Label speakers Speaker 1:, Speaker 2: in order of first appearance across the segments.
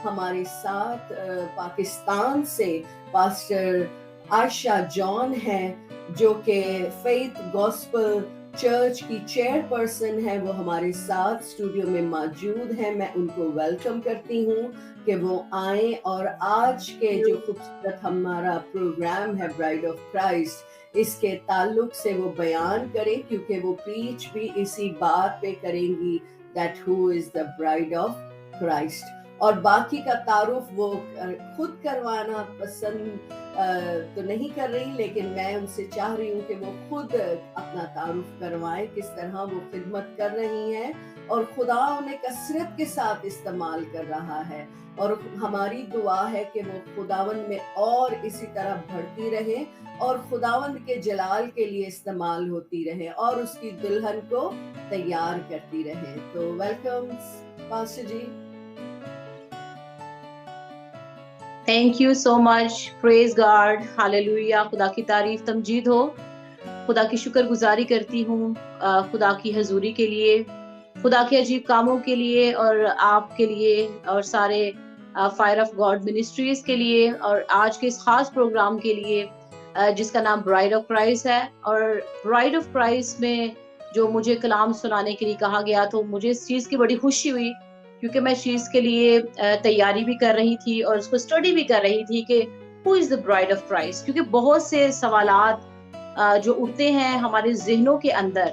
Speaker 1: ہمارے ساتھ پاکستان سے پاسٹر عائشہ جان ہیں جو کہ فیتھ گاسپل چرچ کی چیئر پرسن ہے، وہ ہمارے ساتھ اسٹوڈیو میں موجود ہیں۔ میں ان کو ویلکم کرتی ہوں کہ وہ آئیں اور آج کے جو خوبصورت ہمارا پروگرام ہے برائڈ آف کرائسٹ، اس کے تعلق سے وہ بیان کریں، کیونکہ وہ پریچ بھی اسی بات پہ کریں گی that who is the bride of Christ۔ اور باقی کا تعارف وہ خود کروانا پسند تو نہیں کر رہی، لیکن میں ان سے چاہ رہی ہوں کہ وہ خود اپنا تعارف کروائیں، کس طرح وہ خدمت کر رہی ہیں اور خدا انہیں کثرت کے ساتھ استعمال کر رہا ہے، اور ہماری دعا ہے کہ وہ خداوند میں اور اسی طرح بڑھتی رہے اور خداوند کے جلال کے لیے استعمال ہوتی رہے اور اس کی دلہن کو تیار کرتی رہے۔ تو welcome pastor ji.
Speaker 2: Thank you so much, praise God, hallelujah, خدا کی تعریف تمجید ہو۔ خدا کی شکر گزاری کرتی ہوں خدا کی حضوری کے لیے، خدا کے عجیب کاموں کے لیے، اور آپ کے لیے اور سارے فائر آف گاڈ منسٹریز کے لیے، اور آج کے اس خاص پروگرام کے لیے جس کا نام برائڈ آف کرائسٹ ہے۔ اور برائڈ آف کرائسٹ میں جو مجھے کلام سنانے کے لیے کہا گیا تو مجھے اس چیز کی بڑی خوشی ہوئی، کیونکہ میں اس چیز کے لیے تیاری بھی کر رہی تھی اور اس کو اسٹڈی بھی کر رہی تھی کہ ہو از دا برائڈ آف کرائسٹ، کیونکہ بہت سے سوالات جو اٹھتے ہیں ہمارے ذہنوں کے اندر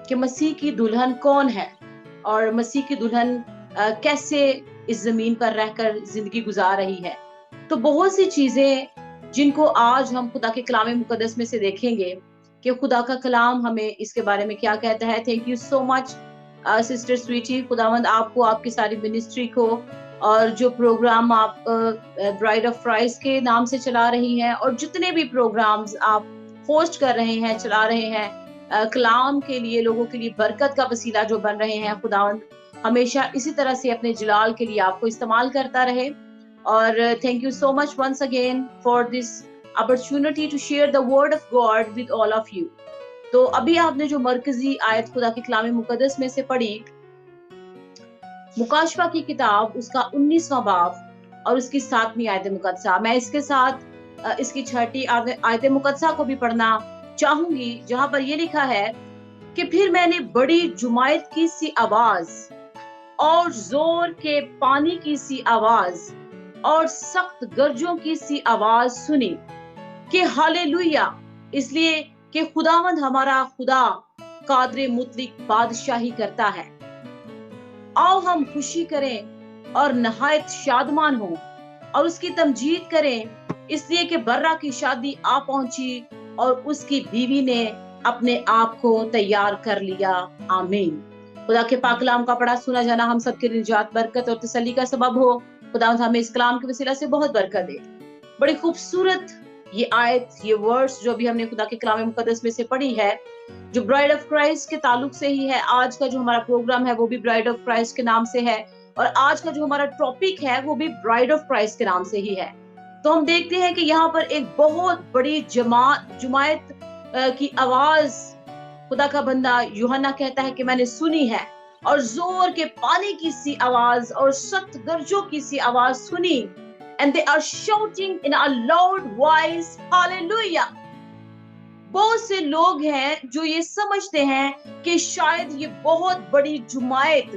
Speaker 2: کہ مسیح کی دلہن کون ہے اور مسیح کی دلہن کیسے اس زمین پر رہ کر زندگی گزار رہی ہے۔ تو بہت سی چیزیں جن کو آج ہم خدا کے کلام مقدس میں سے دیکھیں گے کہ خدا کا کلام ہمیں اس کے بارے میں کیا کہتا ہے۔ Thank you so much sister sweaty, خداوند آپ کو، آپ کی ساری منسٹری کو، اور جو پروگرام آپ برائڈ آف کرائسٹ کے نام سے چلا رہی ہیں اور جتنے بھی پروگرامز آپ ہوسٹ کر رہے ہیں، چلا رہے ہیں، کلام کے لیے، لوگوں کے لیے برکت کا وسیلہ جو بن رہے ہیں، خداوند ہمیشہ اسی طرح سے اپنے جلال کے لیے آپ کو استعمال کرتا رہے۔ اور thank you so much once again for this opportunity to share the word of God with all of you. تو ابھی آپ نے جو مرکزی آیت خدا کے کلام مقدس میں سے پڑھی، مکاشفہ کی کتاب اس کا 19واں باب اور اس کی 7ویں آیت مقدسہ، میں اس کے ساتھ اس کی 6ٹی آیت مقدسہ کو بھی پڑھنا چاہوں گی، جہاں پر یہ لکھا ہے کہ پھر میں نے بڑی جماعت کی سی آواز اور زور کے پانی کی سی آواز اور سخت گرجوں کی سی آواز سنی کہ ہاللویا، اس لیے کہ خداوند ہمارا خدا قادر مطلق بادشاہی کرتا ہے۔ آؤ ہم خوشی کریں اور نہایت شادمان ہوں اور اس کی تمجید کریں، اس لیے کہ برا کی شادی آ پہنچی اور اس کی بیوی نے اپنے آپ کو تیار کر لیا۔ آمین۔ خدا کے پاک کلام کا پڑھا سنا جانا ہم سب کے نجات، برکت اور تسلی کا سبب ہو۔ خدا ہمیں اس کلام کے وسیلہ سے بہت برکت دے۔ بڑی خوبصورت یہ آیت، یہ ورڈز جو بھی ہم نے خدا کے کلام مقدس میں سے پڑھی ہے، جو برائڈ آف کرائسٹ کے تعلق سے ہی ہے۔ آج کا جو ہمارا پروگرام ہے وہ بھی برائڈ آف کرائسٹ کے نام سے ہے، اور آج کا جو ہمارا ٹاپک ہے وہ بھی برائڈ آف کرائسٹ کے نام سے ہی ہے۔ تو ہم دیکھتے ہیں کہ یہاں پر ایک بہت بڑی جماعت کی آواز خدا کا بندہ یوحنا کہتا ہے کہ میں نے سنی ہے، اور زور کے پانی کی سی آواز اور سخت گرجوں کی سی آواز سنی، and they are shouting in a loud voice hallelujah۔ بہت سے لوگ ہیں جو یہ سمجھتے ہیں کہ شاید یہ بہت بڑی جماعت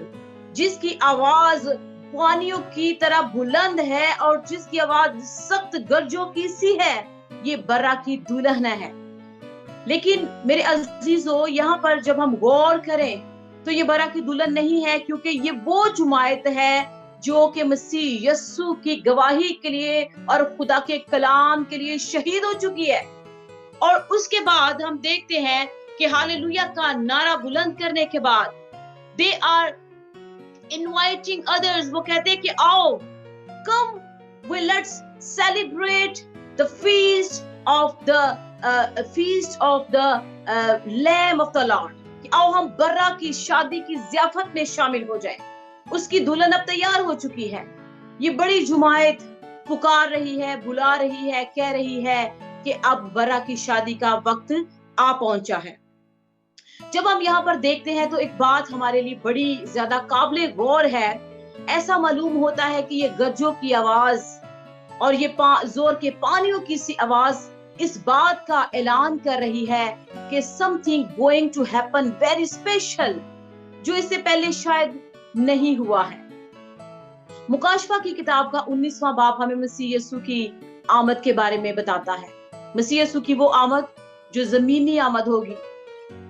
Speaker 2: جس کی آواز پانیوں کی طرح بلند ہے اور جس کی آواز سخت گرجوں کی سی ہے، یہ برا کی دلہن ہے۔ لیکن میرے عزیزو، یہاں پر جب ہم غور کریں تو یہ برا کی دلہن نہیں ہے، کیونکہ یہ وہ جماعت ہے جو کہ مسیح یسوع کی گواہی کے لیے اور خدا کے کلام کے لیے شہید ہو چکی ہے۔ اور اس کے بعد ہم دیکھتے ہیں کہ ہاللویا کا نعرہ بلند کرنے کے بعد they are inviting others، وہ کہتے ہیں کہ آؤ، come let's celebrate the feast of the Lamb of the Lord، کہ آؤ ہم برا کی شادی کی ضیافت میں شامل ہو جائیں۔ اس کی دلہن اب تیار ہو چکی ہے۔ یہ بڑی جماعت پکار رہی ہے، بلا رہی ہے، کہہ رہی ہے کہ اب برا کی شادی کا وقت آ پہنچا ہے۔ جب ہم یہاں پر دیکھتے ہیں تو ایک بات ہمارے لیے بڑی زیادہ قابل غور ہے ऐसा मालूम होता है कि ये गरजों की आवाज और ये जोर के पानियों की सी आवाज इस बात का ऐलान कर रही है कि something going to happen very special, जो इससे पहले शायद नहीं हुआ है। मुकाशफा की किताब का 19वां बाब हमें मसीह यीशु की आमद के बारे में बताता है। मसीह यीशु की वो आमद जो जमीनी आमद होगी,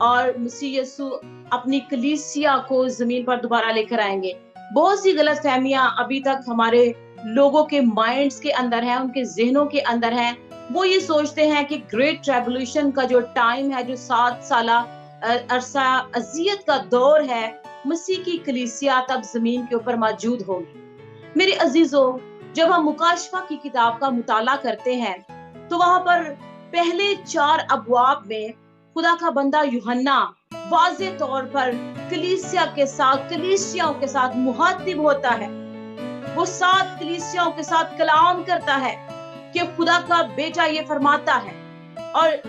Speaker 2: और मसीह यीशु अपनी कलीसिया को जमीन पर दोबारा लेकर आएंगे। बहुत सी गलत फहमियां अभी तक हमारे लोगों के माइंड्स के अंदर है, उनके जहनों के अंदर है। वो ये सोचते हैं कि ग्रेट ट्रिब्यूलेशन का जो टाइम है, जो 7 साला अरसा अजियत का दौर है, मसीह की कलीसिया तब जमीन के ऊपर मौजूद होगी। मेरे अजीजों, जब हम मुकाशफा की किताब का मुताला करते हैं तो वहां पर पहले 4 अबवाब में खुदा का बंदा यूहन्ना वाज़े तौर पर कलीसियाओं के साथ मुहातिब होता है। वो 7 कलीसियाओं के साथ कलाम करता है कि खुदा का बेटा ये फरमाता है, और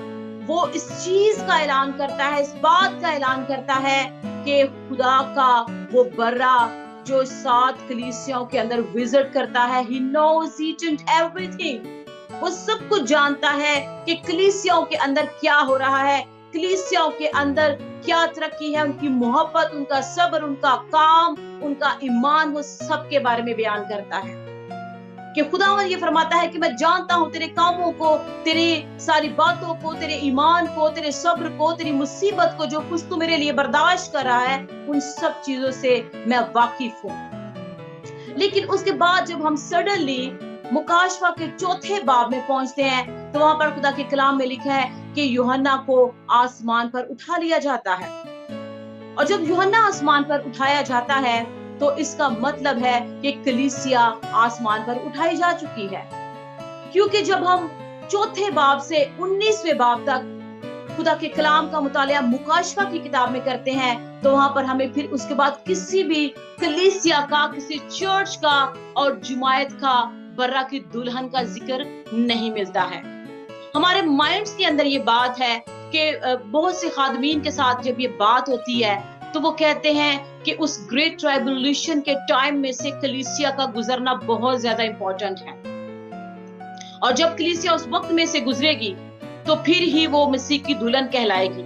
Speaker 2: वो इस चीज का ऐलान करता है, इस बात का ऐलान करता है कि खुदा का वो बर्रा जो 7 कलीसियाओं के अंदर विजिट करता है, he knows each and everything, वो सब कुछ जानता है कि कलीसियाओं के अंदर क्या हो रहा है, कलीसियाओं के अंदर क्या तरक्की है, उनकी मोहब्बत, उनका सब्र, उनका काम, उनका ईमान, वो सब के बारे में बयान करता है कि खुदावंद ये फरमाता है कि मैं जानता हूं तेरे कामों को, तेरी सारी बातों को, तेरे ईमान को, तेरे सब्र को, तेरी मुसीबत को, जो कुछ तू मेरे लिए बर्दाश्त कर रहा है, उन सब चीजों से मैं वाकिफ हूं। लेकिन उसके बाद जब हम सडनली मुकाशफा के 4थे बाब में पहुंचते हैं तो वहां पर खुदा के कलाम में लिखा है कि यूहन्ना को आसमान पर उठा लिया जाता है। और जब यूहन्ना आसमान पर उठाया जाता है तो इसका मतलब है कि कलीसिया आसमान पर उठाई जा चुकी है, क्योंकि जब हम 4थे बाब से 19वें बाब तक खुदा के कलाम का मुतालिया मुकाशफा की किताब में करते हैं तो वहां पर हमें फिर उसके बाद किसी भी कलीसिया का, किसी चर्च का और जुमायत का, बर्रा की दुल्हन का जिक्र नहीं मिलता है। हमारे माइंड्स के अंदर ये बात है कि बहुत से खादमीन के साथ जब ये बात होती है तो वो कहते हैं कि उस ग्रेट ट्राइबुलेशन के टाइम में से कलीसिया का गुजरना बहुत ज्यादा इंपॉर्टेंट है, और जब कलीसिया उस वक्त में से गुजरेगी तो फिर ही वो मसीह की दुल्हन कहलाएगी।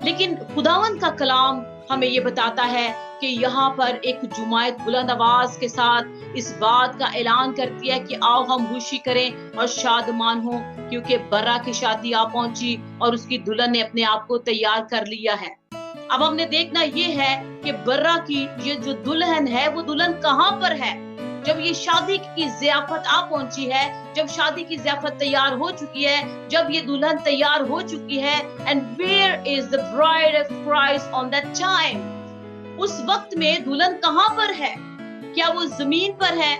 Speaker 2: लेकिन खुदावंद का कलाम हमें ये बताता है कि यहाँ पर एक जुमायत बुलंद आवाज के साथ इस बात का ऐलान करती है कि आओ हम खुशी करें और शादमान हो, क्योंकि बर्रा की शादी आ पहुंची और उसकी दुल्हन ने अपने आप को तैयार कर लिया है। अब हमने देखना ये है कि बर्रा की ये जो दुल्हन है वो दुल्हन कहाँ पर है। जब ये शादी की ज़ियाफत आ पहुंची है, जब शादी की ज़ियाफत तैयार हो चुकी है, जब ये दुल्हन तैयार हो चुकी है, and where is the bride of Christ on that time? उस वक्त में दुल्हन कहाँ पर है? क्या वो जमीन पर है?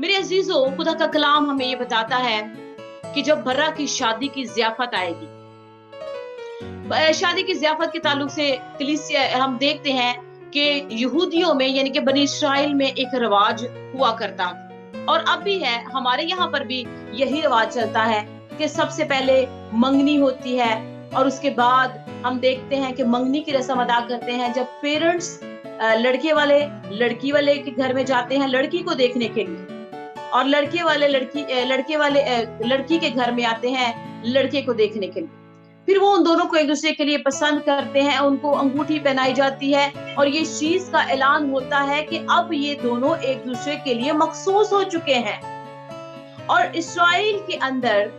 Speaker 2: मेरे अजीजों, खुदा का कलाम हमें ये बताता है कि जब बर्रा की शादी की ज़ियाफत आएगी, शादी की ज़ियाफत के ताल्लुक से कलीसिया हम देखते हैं कि यहूदियों में यानी कि बनी इस्राइल में एक रिवाज हुआ करता था, और अब भी है, हमारे यहाँ पर भी यही रिवाज चलता है कि सबसे पहले मंगनी होती है और उसके बाद हम देखते हैं कि मंगनी की रस्म अदा करते हैं जब पेरेंट्स लड़के वाले लड़की वाले के घर में जाते हैं लड़की को देखने के लिए, और लड़के वाले लड़की के घर में आते हैं लड़के को देखने के लिए। फिर वो उन दोनों को एक दूसरे के लिए पसंद करते हैं, उनको अंगूठी पहनाई जाती है और ये चीज का ऐलान होता है कि अब ये दोनों एक दूसरे के लिए मखसूस हो चुके हैं। और इस्राएल के अंदर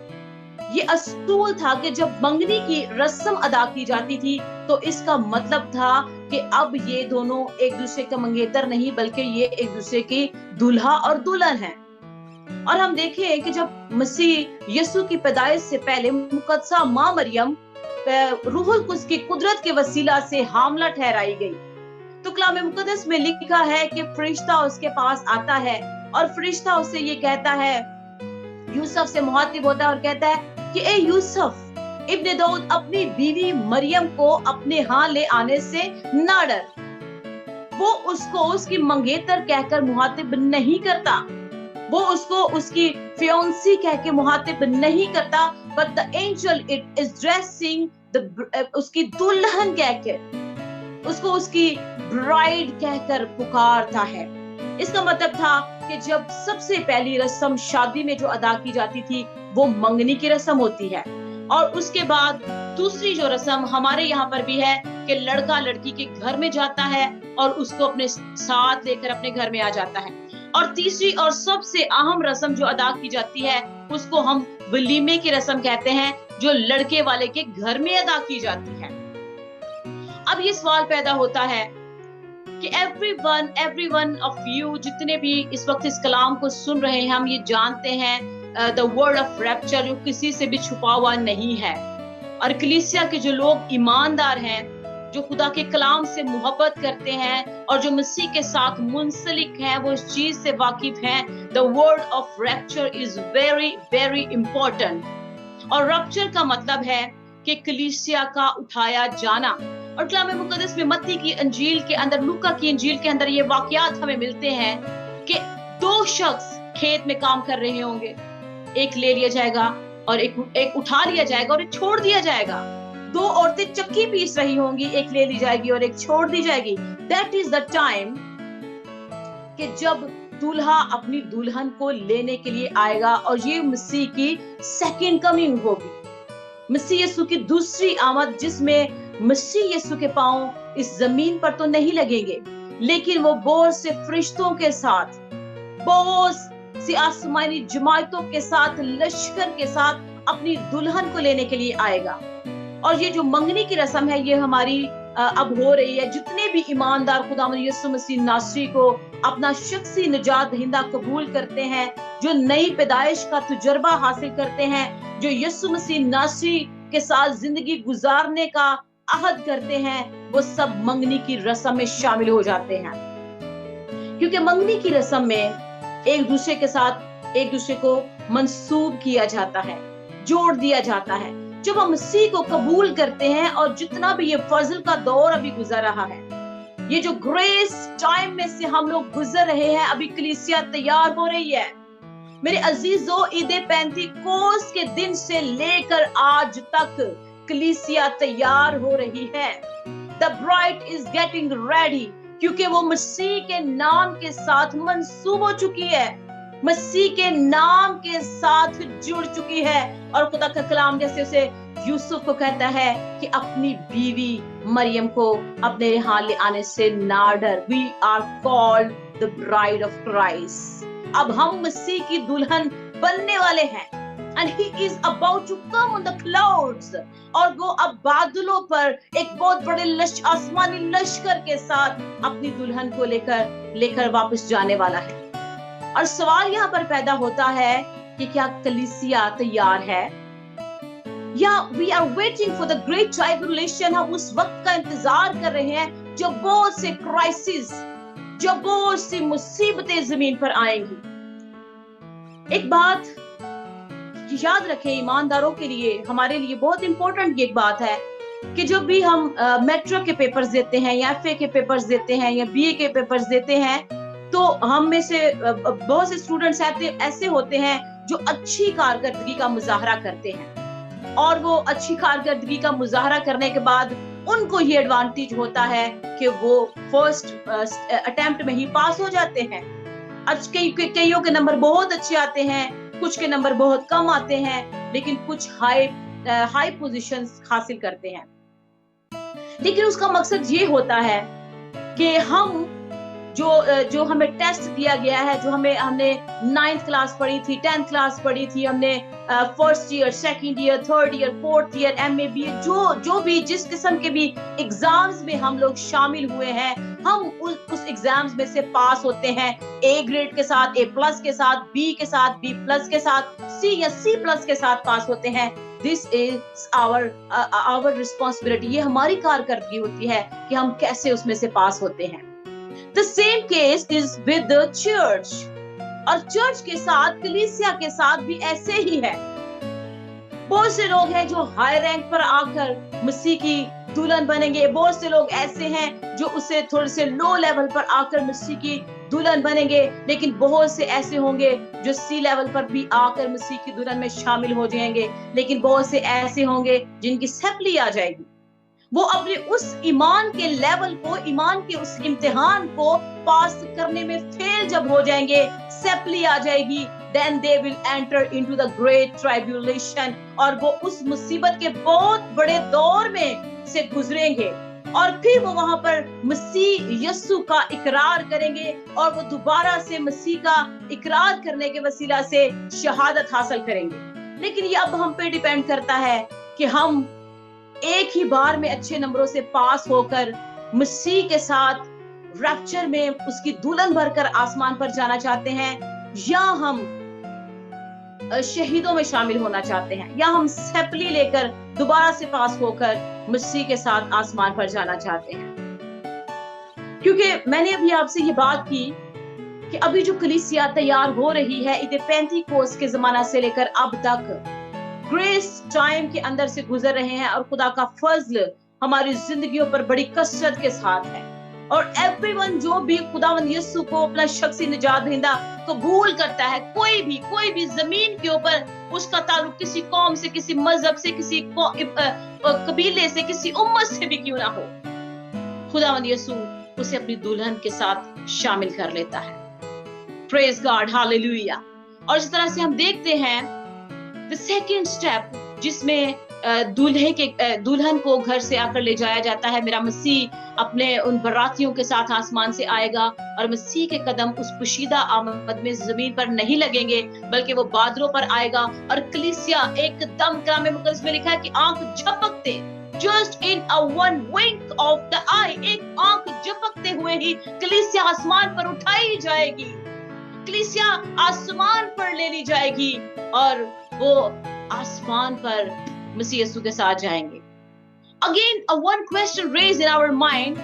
Speaker 2: ये असूल था कि जब मंगनी की रस्म अदा की जाती थी तो इसका मतलब था कि अब ये दोनों एक दूसरे का मंगेतर नहीं बल्कि ये एक दूसरे की दूल्हा और दुल्हन है। और हम देखें कि जब मसीह यीशु की पैदाइश से पहले मुकद्दसा मां मरियम रूहुल कुद्स की कुदरत के वसीला से हामला ठहराई गई, तो कलाम मुकद्दस में लिखा है कि फरिश्ता उसके पास आता है और फरिश्ता उसे ये कहता है, यूसुफ से मुखातिब होता है और कहता है कि ए यूसुफ इब्ने दाऊद, अपनी बीवी मरियम को अपने यहाँ ले आने से ना डर। वो उसको उसकी मंगेतर कहकर मुखातिब नहीं करता, वो उसको उसकी फियांसी कह के मुखातिब नहीं करता, but the angel it is dressing उसकी दुल्हन कह के उसको उसकी ब्राइड कहकर पुकारता है। इसका मतलब था कि जब सबसे पहली रस्म शादी में जो अदा की जाती थी वो मंगनी की रस्म होती है, और उसके बाद दूसरी जो रस्म हमारे यहाँ पर भी है कि लड़का लड़की के घर में जाता है और उसको अपने साथ लेकर अपने घर में आ जाता है, और तीसरी और सबसे अहम रस्म जो अदा की जाती है उसको हम वलीमे की रस्म कहते हैं, जो लड़के वाले के घर में अदा की जाती है। अब ये सवाल पैदा होता है कि everyone of you, जितने भी इस वक्त इस कलाम को सुन रहे हैं, हम ये जानते हैं द वर्ड ऑफ रैप्चर जो किसी से भी छुपा हुआ नहीं है, और कलीसिया के जो लोग ईमानदार हैं, जो खुदा के कलाम से मोहब्बत करते हैं और जो मसीह के साथ मुंसलिक हैं, वो इस चीज से वाकिफ हैं। The word of rapture is very very important. और रैप्चर का मतलब है कि कलीसिया का उठाया जाना। और कलाम मुकद्दस में मत्ती की अंजील के अंदर, लूका की अंजील के अंदर ये वाकयात हमें मिलते हैं कि दो शख्स खेत में काम कर रहे होंगे, एक ले लिया जाएगा और एक उठा लिया जाएगा और एक छोड़ दिया जाएगा। दो औरतें चक्की पीस रही होंगी, एक ले ली जाएगी और एक छोड़ दी जाएगी। दैट इज द टाइम कि जब दूल्हा अपनी दुल्हन को लेने के लिए आएगा, और ये मसीह की सेकंड कमिंग होगी, मसीह यीशु की दूसरी आमद, जिसमें मसीह यीशु के पांव इस जमीन पर तो नहीं लगेंगे, लेकिन वो बहुत से फरिश्तों के साथ, बहुत सी आसमानी जमातों के साथ, लश्कर के साथ अपनी दुल्हन को लेने के लिए आएगा। और ये जो मंगनी की रस्म है, ये हमारी अब हो रही है। जितने भी ईमानदार खुदावंद यीशु मसीह नासरी को अपना शख्सी निजात दहिंदा कबूल करते हैं, जो नई पैदाइश का तजुर्बा हासिल करते हैं, जो यीशु मसीह नासरी के साथ जिंदगी गुजारने का अहद करते हैं, वो सब मंगनी की रस्म में शामिल हो जाते हैं। क्योंकि मंगनी की रस्म में एक दूसरे के साथ एक दूसरे को मंसूब किया जाता है, जोड़ दिया जाता है। जब हम मसीह को कबूल करते हैं, और जितना भी ये फजल का दौर अभी गुजर रहा है, ये जो ग्रेस टाइम में से हम लोग गुजर रहे हैं, अभी कलीसिया तैयार हो रही है। मेरे अजीजों, ईद पेंतीकोस्त के दिन से लेकर आज तक कलीसिया तैयार हो रही है। The bride is getting ready, क्योंकि वो मसीह के नाम के साथ मंसूब हो चुकी है, मसीह के नाम के साथ जुड़ चुकी है। और खुदा का कलाम जैसे उसे यूसुफ को कहता है कि अपनी बीवी मरियम को अपने यहाँ ले आने से ना डर। We are called the bride of Christ। अब हम मसीह की दुल्हन बनने वाले हैं, and he is about to come on the clouds। और वो अब बादलों पर एक बहुत बड़े आसमानी लश्कर के साथ अपनी दुल्हन को लेकर वापस जाने वाला है। और सवाल यहाँ पर पैदा होता है कि क्या कलीसिया तैयार है, या we are waiting for the great tribulation। हम उस वक्त का इंतजार कर रहे हैं जब बहुत से क्राइसिस, जब बहुत सी मुसीबतें जमीन पर आएंगी। एक बात याद रखें, ईमानदारों के लिए, हमारे लिए बहुत इंपॉर्टेंट ये बात है कि जब भी हम मेट्रो के पेपर्स देते हैं, या एफए के पेपर्स देते हैं, या बीए के पेपर्स देते हैं, तो हम में से बहुत से स्टूडेंट्स ऐसे होते हैं जो अच्छी कारकर्दगी का मुजाहरा करते हैं, और वो अच्छी कारकर्दगी का मुजाहरा करने के बाद उनको ये एडवांटेज होता है कि वो फर्स्ट अटेम्प्ट में ही पास हो जाते हैं। आज कईयों के नंबर बहुत अच्छे आते हैं, कुछ के नंबर बहुत कम आते हैं, लेकिन कुछ हाई पोजीशंस हासिल करते हैं। लेकिन उसका मकसद ये होता है कि हम जो हमें टेस्ट दिया गया है, जो हमने 9th क्लास पढ़ी थी, 10th क्लास पढ़ी थी, हमने first year, second year, third year, fourth year, MA, BA, जो भी जिस किस्म के भी एग्जाम्स में हम लोग शामिल हुए हैं, हम उस एग्जाम्स में से पास होते हैं। ए ग्रेड के साथ, ए प्लस के साथ, बी के साथ, बी प्लस के साथ, सी या सी प्लस के साथ पास होते हैं। This is our responsibility. ये हमारी कारकर्दगी होती है कि हम कैसे उसमें से पास होते हैं। The same case is with the church। और चर्च के साथ, कलीसिया के साथ भी ऐसे ही है। बहुत से लोग हैं जो हाई रैंक पर आकर मसीह की दुल्हन बनेंगे, बहुत से लोग ऐसे हैं जो उससे थोड़े से लो लेवल पर आकर मसीह की दुल्हन बनेंगे, लेकिन बहुत से ऐसे होंगे जो सी लेवल पर भी आकर मसीह की दुल्हन में शामिल हो जाएंगे, लेकिन बहुत से ऐसे होंगे जिनकी सैपली आ जाएगी। वो अपने उस ईमान के लेवल को, ईमान के उस इम्तिहान को पास करने में फेल जब हो जाएंगे, सेपली आ जाएगी, then they will enter into the great tribulation, और वो उस मुसीबत के बहुत बड़े दौर में से गुजरेंगे, और फिर वो वहां पर मसीह यीशु का इकरार करेंगे, और वो दोबारा से मसीह का इकरार करने के वसीला से शहादत हासिल करेंगे। लेकिन ये अब हम पे डिपेंड करता है कि हम एक ही बार में अच्छे नंबरों से पास होकर मसीह के साथ रैप्चर में उसकी दुल्हन भरकर आसमान पर जाना चाहते हैं, या हम शहीदों में शामिल होना चाहते हैं, या हम सेपली लेकर दोबारा से पास होकर मसीह के साथ आसमान पर जाना चाहते हैं। क्योंकि मैंने अभी आपसे ये बात की कि अभी जो कलीसिया तैयार हो रही है, इधर पेंतीकोस्त के जमाना से लेकर अब तक ग्रेस टाइम के अंदर से गुजर रहे हैं, और खुदा का फजल हमारी जिंदगियों पर बड़ी कसरत के साथ है। और एवरीवन जो भी खुदावंद यीशु को अपना शख्सी निजात दहिंदा कबूल करता है, कोई भी जमीन के ऊपर उसका ताल्लुक किसी कौम से, किसी मजहब से, किसी कबीले से, किसी उम्मत से भी क्यों ना हो, खुदावंद यीशु उसे अपनी दुल्हन के साथ शामिल कर लेता है। Praise God, hallelujah. और इस तरह से हम देखते हैं द सेकंड स्टेप, जिसमें दुल्हन को घर से आकर ले जाया जाता है। मेरा मसीह अपने उन बरातियों के साथ आसमान से आएगा, और मसीह के कदम उस पुशीदा आमद में जमीन पर नहीं लगेंगे, बल्कि वो बादलों पर आएगा। और कलीसिया एकदम कलाम मुकद्दस में लिखा है कि आंख झपकते, just in a one wink of the eye, एक आंख झपकते हुए ही कलीसिया आसमान पर उठाई जाएगी, कलीसिया आसमान पर ले ली जाएगी, और वो आसमान पर मसीह यीशु के साथ जाएंगे। Again, one question raised in our mind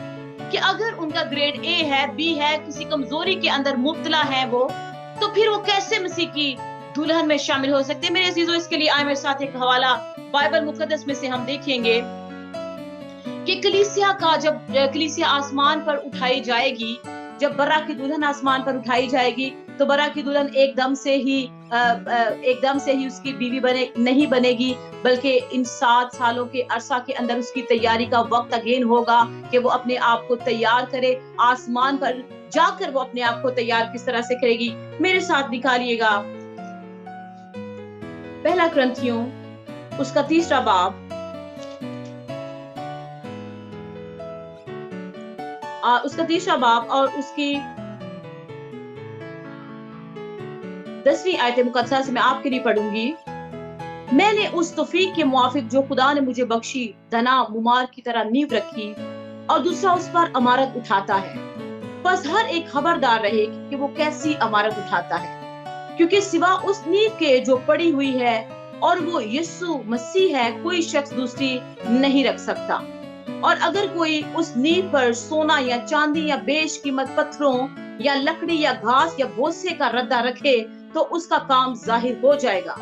Speaker 2: कि अगर उनका ग्रेड A है, B है, किसी कमजोरी के अंदर मुब्तला है वो, तो फिर वो कैसे मसीह की दुल्हन में शामिल हो सकते हैं? मेरे अजीजों, इसके लिए आए मेरे साथ एक हवाला बाइबल मुकद्दस में से हम देखेंगे कि जब कलीसिया आसमान पर उठाई जाएगी, जब बरा की दुल्हन आसमान पर उठाई जाएगी, तो बरा की दुल्हन एकदम से ही उसकी बीवी नहीं बनेगी, बल्कि इन 7 सालों के अरसा के अंदर उसकी तैयारी का वक्त अगेन होगा कि वो अपने आप को तैयार करे। आसमान पर जाकर वो अपने आप को तैयार किस तरह से करेगी? मेरे साथ निकालिएगा पहला कुरिन्थियों उसका 3 बाब, उसका 3 बाब और उसकी 10वीं आयत मुकद्दसा से मैं आपके लिए पढ़ूंगी। मैंने उस तौफीक के मुआफिक जो खुदा ने मुझे बख्शी दना मुमार की तरह नींव रखी, और दूसरा उस पर अमारत उठाता है। बस हर एक खबरदार रहे कि वो कैसी अमारत उठाता है, क्योंकि सिवा उस नींव के जो पड़ी हुई है और वो यीशु मसीह है, कोई शख्स दूसरी नहीं रख सकता। और अगर कोई उस नींव पर सोना या चांदी या बेशकीमत पत्थरों या लकड़ी या घास या भूसे का रद्दा रखे, तो उसका काम जाहिर हो जाएगा,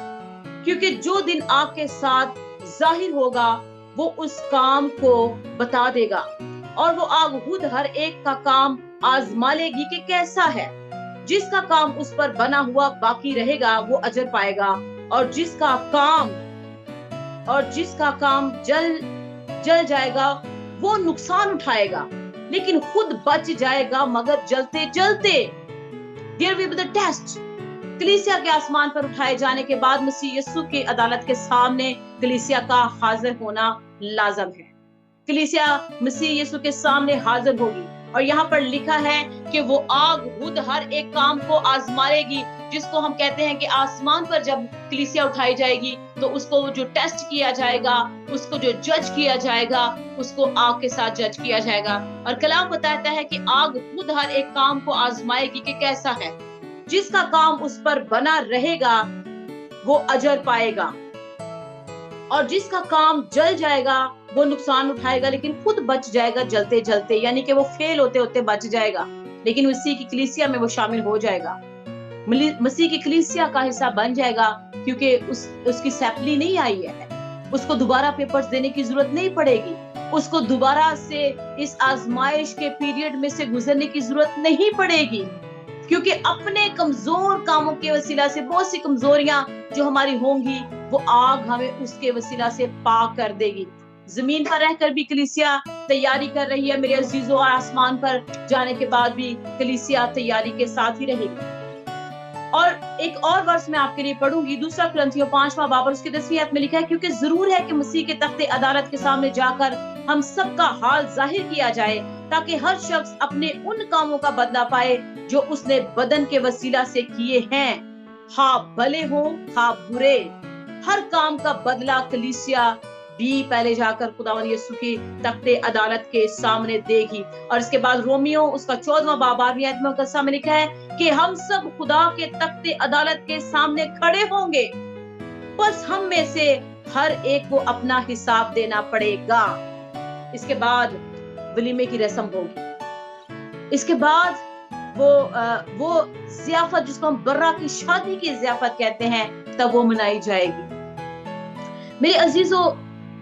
Speaker 2: क्योंकि जो दिन आग के साथ जाहिर होगा वो उस काम को बता देगा। और वो आग खुद हर एक का काम आजमा लेगी कि कैसा है। जिसका काम उस पर बना हुआ बाकी रहेगा वो अजर पाएगा, और जिसका काम जल जाएगा वो नुकसान उठाएगा, लेकिन खुद बच जाएगा मगर जलते जलते। There will be the test. कलीसिया के आसमान पर उठाए जाने के बाद मसीह यीशु की अदालत के सामने कलीसिया का हाजिर होना लाजम है। कलीसिया मसीह यीशु के सामने हाजिर होगी, और यहाँ पर लिखा है कि वो आग खुद हर एक काम को आजमाएगी, जिसको हम कहते हैं कि आसमान पर जब कलीसिया उठाई जाएगी तो उसको जो टेस्ट किया जाएगा, उसको जो जज किया जाएगा, उसको आग के साथ जज किया जाएगा। और कलाम बताता है कि आग खुद हर एक काम को आजमाएगी कि कैसा है। जिसका काम उस पर बना रहेगा वो अजर पाएगा, और जिसका काम जल जाएगा वो नुकसान उठाएगा, लेकिन खुद बच जाएगा जलते जलते, यानी कि वो फेल होते होते बच जाएगा, लेकिन मसीह की कलीसिया में वो शामिल हो जाएगा, मसीह की कलीसिया का हिस्सा बन जाएगा, क्योंकि उसकी सैपली नहीं आई है। उसको दोबारा पेपर्स देने की जरूरत नहीं पड़ेगी, उसको दोबारा से इस आजमाइश के पीरियड में से गुजरने की जरूरत नहीं पड़ेगी, क्योंकि अपने कमजोर कामों के वसीला से बहुत सी कमजोरियां जो हमारी होंगी वो आग हमें उसके वसीला से पाक कर देगी। जमीन पर रहकर भी कलीसिया तैयारी कर रही है मेरे अजीजों, और आसमान पर जाने के बाद भी कलीसिया तैयारी के साथ ही रहेगी। और एक और वर्ष मैं आपके लिए पढ़ूंगी, 2 कुरिन्थियों 5वां बाब और उसके 10वीं आयत में लिखा है, क्योंकि जरूर है कि मसीह के तख्ते अदालत के सामने जाकर हम सबका हाल जाहिर किया जाए, ताकि हर शख्स अपने उन कामों का बदला पाए जो उसने बदन के वसीला से किए हैं, हाँ भले हो हाँ बुरे। हर काम का बदला कलीसिया भी पहले जाकर खुदावंद यीशु की तख्ते अदालत के सामने देगी। और इसके बाद रोमियो उसका 14वां बाब 12वीं आयत में उसका सामने लिखा है कि हम सब खुदा के तख्ते अदालत के सामने खड़े होंगे, बस हम में से हर एक को अपना हिसाब देना पड़ेगा। इसके बाद वलीमे की रस्म होगी। इसके बाद वो ज़ियाफत जिसको हम बर्रा की शादी की ज़ियाफत कहते हैं, तब वो मनाई जाएगी। मेरे अजीजों,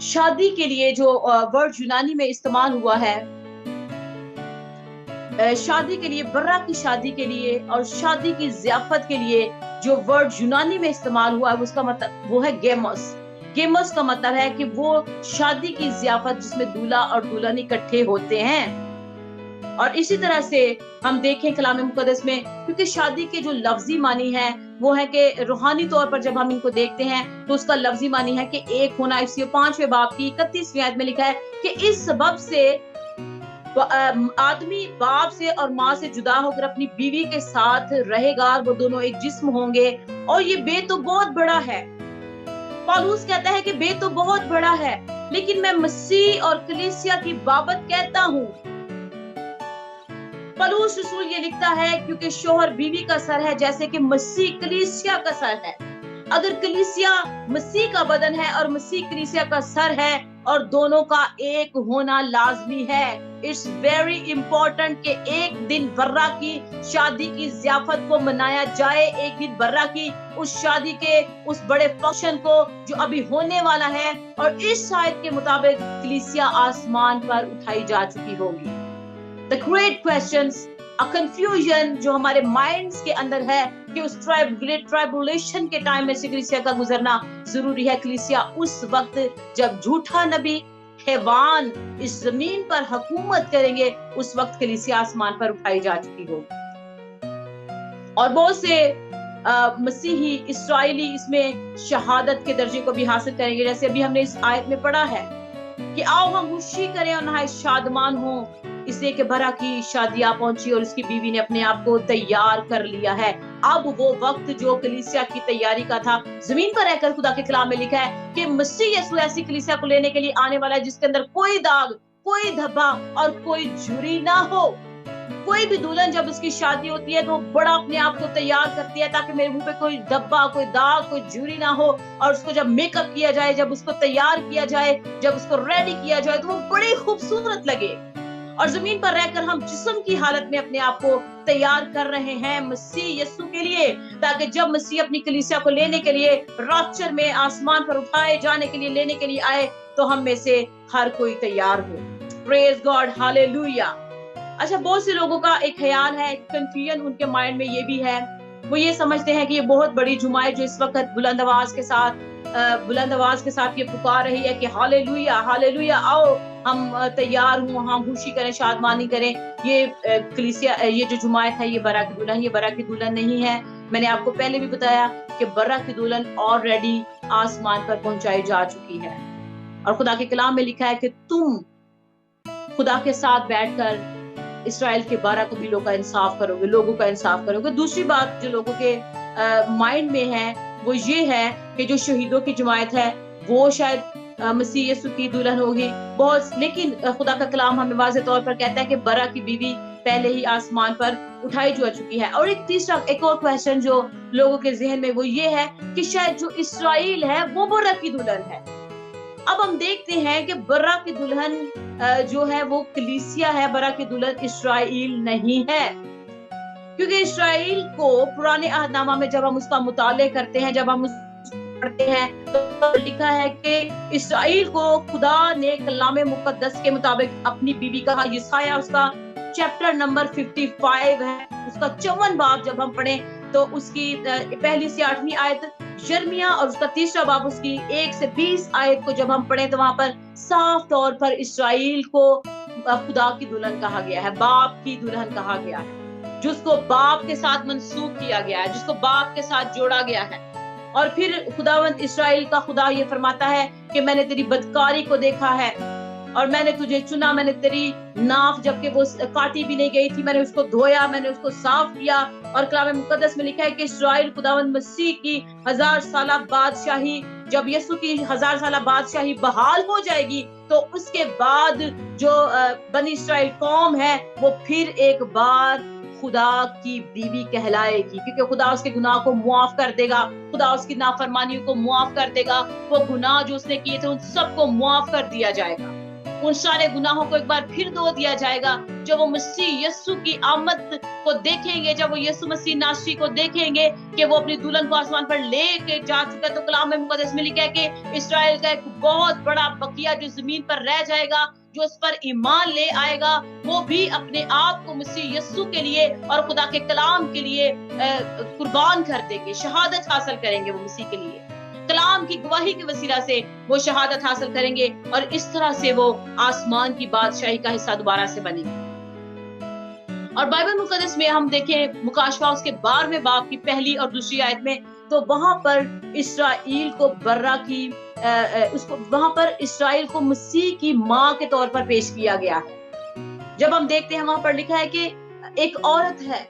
Speaker 2: शादी के लिए जो वर्ड यूनानी में इस्तेमाल हुआ है, शादी के लिए, बर्रा की शादी के लिए और शादी की ज़ियाफत के लिए जो वर्ड यूनानी में इस्तेमाल हुआ है, उसका मतलब वो है गेमस। गेमस का मतलब है कि वो शादी की ज़ियाफत जिसमें दूल्हा और दुल्हन इकट्ठे होते हैं। और इसी तरह से हम देखें कलाम मुकद्दस में, क्योंकि शादी के जो लफ्जी मानी है वो है कि रूहानी तौर पर जब हम इनको देखते हैं तो उसका लफ्जी मानी है कि एक होना। इसी 5वें बाब की 31वीं आयत में लिखा है कि इस सबब से आदमी बाप से और माँ से जुदा होकर अपनी बीवी के साथ रहेगा, वो दोनों एक जिस्म होंगे। और ये बे तो बहुत बड़ा है। पौलुस कहता है कि बे तो बहुत बड़ा है, लेकिन मैं मसीह और कलीसिया की बाबत कहता हूँ। पौलुस रसूल ये लिखता है, क्योंकि शोहर बीवी का सर है जैसे कि मसीह कलीसिया का सर है। अगर कलीसिया मसीह का बदन है और मसीह कलीसिया का सर है और दोनों का एक होना लाजमी है। इट्स वेरी इंपॉर्टेंट कि एक दिन बर्रा की शादी की ज़ियाफत को मनाया जाए, एक दिन बर्रा की उस शादी के उस बड़े फंक्शन को जो अभी होने वाला है। और इस शायद के मुताबिक कलीसिया आसमान पर उठाई जा चुकी होगी। The great questions, a confusion जो हमारे माइंड्स के अंदर है कि उस ग्रेट ट्राइबुलेशन के टाइम में से कलीसिया का गुजरना जरूरी है। कलीसिया उस वक्त जब झूठा नबी हैवान इस जमीन पर हुकूमत करेंगे, उस वक्त कलीसिया आसमान पर उठाई जा चुकी होगी। और बहुत से मसीही इस्राएली इसमें शहादत के दर्जे को भी हासिल करेंगे, जैसे अभी हमने इस आयत में पढ़ा है कि आओ हम खुशी करें और नहाए शादमान हो, इसलिए कि बरा की शादी आ पहुंची और उसकी बीवी ने अपने आप को तैयार कर लिया है। अब वो वक्त जो कलीसिया की तैयारी का था, जमीन पर रहकर खुदा के कलाम में लिखा है कि मसीह यीशु ऐसी कलीसिया को लेने के लिए आने वाला है जिसके अंदर कोई दाग, कोई धब्बा और कोई झुर्री ना हो। कोई भी दुल्हन जब उसकी शादी होती है तो बड़ा अपने आप को तैयार करती है ताकि मेरे मुंह पे कोई धब्बा, कोई दाग, कोई झुर्री ना हो। और उसको जब मेकअप किया जाए, जब उसको तैयार किया जाए, जब उसको रेडी किया जाए तो वो बड़ी खूबसूरत लगे। और जमीन पर रहकर हम जिस्म की हालत में अपने आप को तैयार कर रहे हैं मसीह यीशु के लिए, ताकि जब मसीह अपनी कलीसिया को लेने के लिए राप्चर में आसमान पर उठाए जाने के लिए लेने के लिए आए तो हम में से हर कोई तैयार हो। Praise God, hallelujah. अच्छा, बहुत से लोगों का एक ख्याल है, कंफ्यूजन उनके माइंड में ये भी है, वो ये समझते हैं कि ये बहुत बड़ी जुमा है जो इस वक्त बुलंद आवाज के साथ ये पुकार रही है कि हालेलुया हालेलुया, आओ हम तैयार हूँ, हाँ खुशी करें, शादमानी करें। ये कलीसिया, ये जो जुमायत है ये बरा की दुल्हन, ये बरा की दुल्हन नहीं है। मैंने आपको पहले भी बताया कि बरा की दुल्हन ऑलरेडी आसमान पर पहुंचाई जा चुकी है। और खुदा के कलाम में लिखा है कि तुम खुदा के साथ बैठकर इस्राएल के 12 कबीलों का इंसाफ करोगे, लोगों का इंसाफ करोगे। दूसरी बात जो लोगों के माइंड में है वो ये है कि जो शहीदों की जमायत है वो शायद मसीह यीशु की दुल्हन होगी बहुत, लेकिन खुदा का कलाम हमें वाज़ेह तौर पर कहता है कि बरा की बीवी पहले ही आसमान पर उठाई जा चुकी है। और एक और क्वेश्चन जो लोगों के जहन में वो ये है कि शायद जो इस्राएल है वो बरा की दुल्हन है। अब हम देखते हैं कि बरा की दुल्हन जो है वो कलीसिया है, बरा की दुल्हन इस्राएल नहीं है। क्योंकि इस्राएल को पुराने अहदनामा में जब हम उसका मुताले करते हैं, जब हम पढ़ते हैं तो लिखा है कि इस्राएल को खुदा ने कलाम मुकद्दस के मुताबिक अपनी बीवी कहा। यशायाह उसका चैप्टर नंबर 55 है, उसका 54 बाब जब हम पढ़ें तो उसकी 1 से 8वीं आयत यिर्मयाह और उसका 3रा बाब उसकी 1 से 20 आयत को जब हम पढ़ें तो वहां पर साफ तौर पर इसराइल को खुदा की दुल्हन कहा गया है, बाप की दुल्हन कहा गया है, जिसको बाप के साथ मंसूब किया गया है, जिसको बाप के साथ जोड़ा गया है। और फिर खुदावंद इसराइल का खुदा ये फरमाता है कि मैंने तेरी बदकारी को देखा है और मैंने तुझे चुना, मैंने तेरी नाफ जबकि वो काटी भी नहीं गई थी, मैंने उसको धोया, मैंने उसको साफ किया। और कलाम मुकद्दस में लिखा है कि इसराइल खुदावंद मसीह की 1000 साला बादशाही, जब यीशु की 1000 साला बादशाही बहाल हो जाएगी तो उसके बाद जो बनी इसराइल कौम है वो फिर एक बार खुदा की बीवी कहलाएगी, क्योंकि खुदा उसके गुनाह को मुआफ कर देगा, खुदा उसकी नाफरमानियों को मुआफ कर देगा। वो गुनाह जो उसने किए थे उन सबको मुआफ कर दिया जाएगा, उन सारे गुनाहों को एक बार फिर धो दिया जाएगा। जब वो मसीह यीशु की आमद को देखेंगे, जब वो यीशु मसीह नासरी को देखेंगे कि वो अपनी दुल्हन को आसमान पर लेके जा चुका है, तो कलाम मुकद्दस में लिखा है कि इसराइल का एक बहुत बड़ा बकिया जो जमीन पर रह जाएगा, जो उस पर ईमान ले आएगा, वो भी अपने आप को मसीह यीशु के लिए और खुदा के कलाम के लिए कुर्बान कर देंगे, शहादत हासिल करेंगे। वो मसीह के लिए कलाम की गवाही के वसीला से वो शहादत हासिल करेंगे और इस तरह से वो आसमान की बादशाही का हिस्सा दोबारा से बनेंगे। और बाइबल मुकद्दस में हम देखें मुकाशवा उसके 12वें बाब की 1 और 2 आयत में, तो वहां पर इसराइल को बर्रा की उसको वहां पर इसराइल को मसीह की माँ के तौर पर पेश किया गया है। जब हम देखते हैं वहां पर लिखा है कि एक औरत है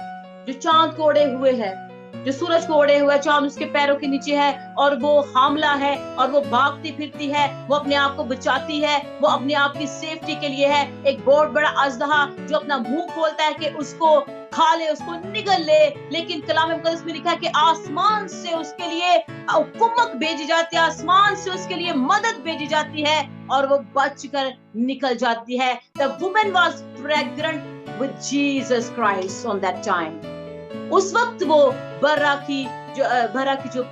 Speaker 2: जो चांद को ओढ़े हुए है, जो सूरज को ओढ़े हुए, चांद उसके पैरों के नीचे है और वो हामला है और वो भागती फिरती है, वो अपने आप को बचाती है, वो अपने आप की सेफ्टी के लिए है। एक बहुत बड़ा अजदहा जो अपना मुंह खोलता है कि उसको खा ले, उसको निगल ले, लेकिन कलाम मुकद्दस में लिखा है कि आसमान से उसके लिए कुमक भेजी जाती है, आसमान से उसके लिए मदद भेजी जाती है और वो बचकर निकल जाती है। The woman was pregnant with Jesus Christ on that time. उस वक्त वो बर्रा की जो